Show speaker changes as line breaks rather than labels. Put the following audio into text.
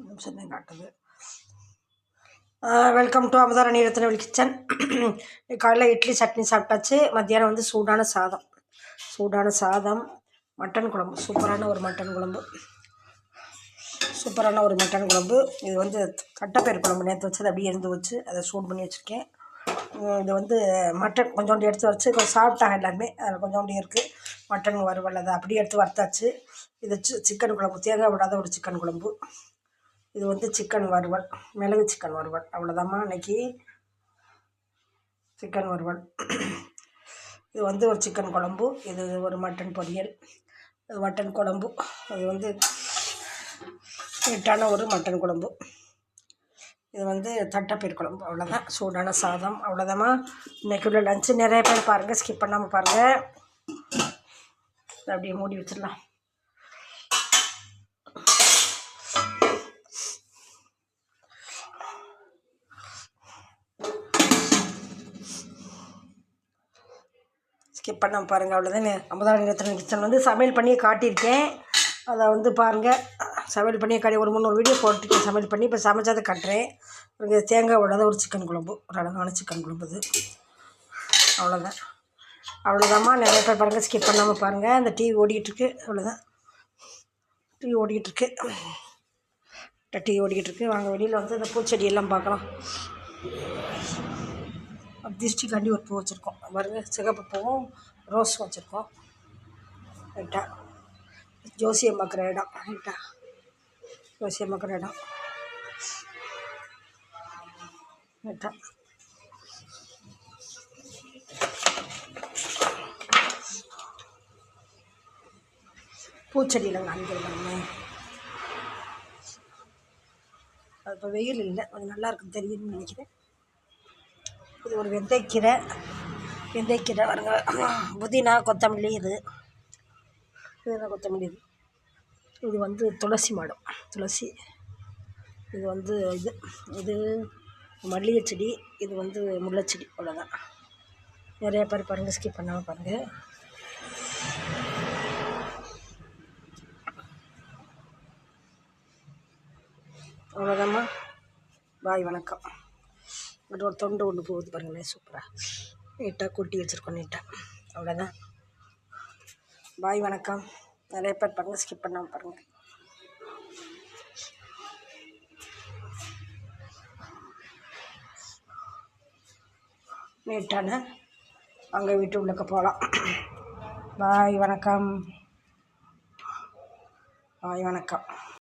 நிமிஷம் தான் காட்டுது. Welcome to Amudharani Rathnavel kitchen. காலையில் இட்லி சட்னி சாப்பிட்டாச்சு. மத்தியானம் வந்து சூடான சாதம், மட்டன் குழம்பு, சூப்பரான ஒரு மட்டன் குழம்பு. இது வந்து தட்டைப்பயிறு குழம்பு நேற்று வச்சது அப்படியே இருந்து வச்சு அதை சூடு பண்ணி வச்சுருக்கேன். இது வந்து மட்டன் கொஞ்சோண்டு எடுத்து வச்சு கொஞ்சம் சாப்பிட்டாங்க எல்லாருமே. அதில் கொஞ்சோண்டு இருக்குது மட்டன் வறுவல், அதை அப்படியே எடுத்து வறுத்தாச்சு. இது சிக்கன் குழம்பு, தேங்காய் விடாத ஒரு சிக்கன் குழம்பு. இது வந்து சிக்கன் வறுவல், மிளகு சிக்கன் வறுவல். அவ்வளோதாம்மா இன்றைக்கி சிக்கன் வறுவல். இது வந்து ஒரு சிக்கன் குழம்பு, இது ஒரு மட்டன் பொரியல், இது மட்டன் குழம்பு. அது வந்து நீட்டான ஒரு மட்டன் குழம்பு. இது வந்து தட்டைப்பயிறு குழம்பு. அவ்வளோதான். சூடான சாதம். அவ்வளோதாம்மா இன்றைக்கி உள்ள லஞ்சு. நிறைய பேர் பாருங்கள், ஸ்கிப் பண்ணாமல் பாருங்கள். அப்படியே மூடி வச்சிடலாம். ஸ்கிப் பண்ணாமல் பாருங்கள். அவ்வளோதான். அமுதாராணி ரத்னவேல் கிச்சன் வந்து சமையல் பண்ணி காட்டியிருக்கேன். அதை வந்து பாருங்கள். சமையல் பண்ணி ஒரு 3 வீடியோ போட்டுருக்கேன் சமையல் பண்ணி. இப்போ சமைச்சதை கட்டுறேன். தேங்காய் விடாத ஒரு சிக்கன் குழம்பு, ஒரு அழகான சிக்கன் குழம்பு. இது அவ்வளோதாம்மா. நிறைய பேர் பாருங்கள், ஸ்கிப் பண்ணாமல் பாருங்கள். அந்த டிவி ஓடிக்கிட்டுருக்கு. அவ்வளோதான், டிவி ஓடிக்கிட்டுருக்கு. வாங்க வெளியில் வந்து இந்த பூச்செடியெல்லாம் பார்க்கலாம். திருஷ்டிக்காண்டி ஒரு பூ வச்சுருக்கோம் பாருங்கள். சிகப்பு பூவும் ரோஸும் வச்சுருக்கோம். ரைட்டா ஜோசியம் பார்க்குற இடம். பூச்செடியில் காண்கிறேன். அது இப்போ வெயில் இல்லை, கொஞ்சம் நல்லா இருக்குன்னு தெரியுதுன்னு நினைக்கிறேன். இது ஒரு வெந்தயக்கீரை வருங்க. புதினா, கொத்தமல்லி. இது வந்து துளசி மாடம், இது வந்து இது மல்லிகை செடி, இது வந்து முல்லைச்செடி. அவ்வளோதான். நிறைய பேர் பாருங்கள், ஸ்கிப் பண்ணாமல் பாருங்கள். அவ்வளோதாம்மா. பாய், வணக்கம். ஒரு தொண்டு ஒன்று போகுது பாருங்களேன், சூப்பராக நீட்டாக கூட்டி வச்சுருக்கோம் நீட்டாக. அவ்வளோதான். பாய், வணக்கம். நிறைய பேர் பாருங்கள், ஸ்கிப் பண்ணாமல் பாருங்கள். நீட்டான அங்கே வீட்டு உள்ளக்க போகலாம். பாய், வணக்கம்.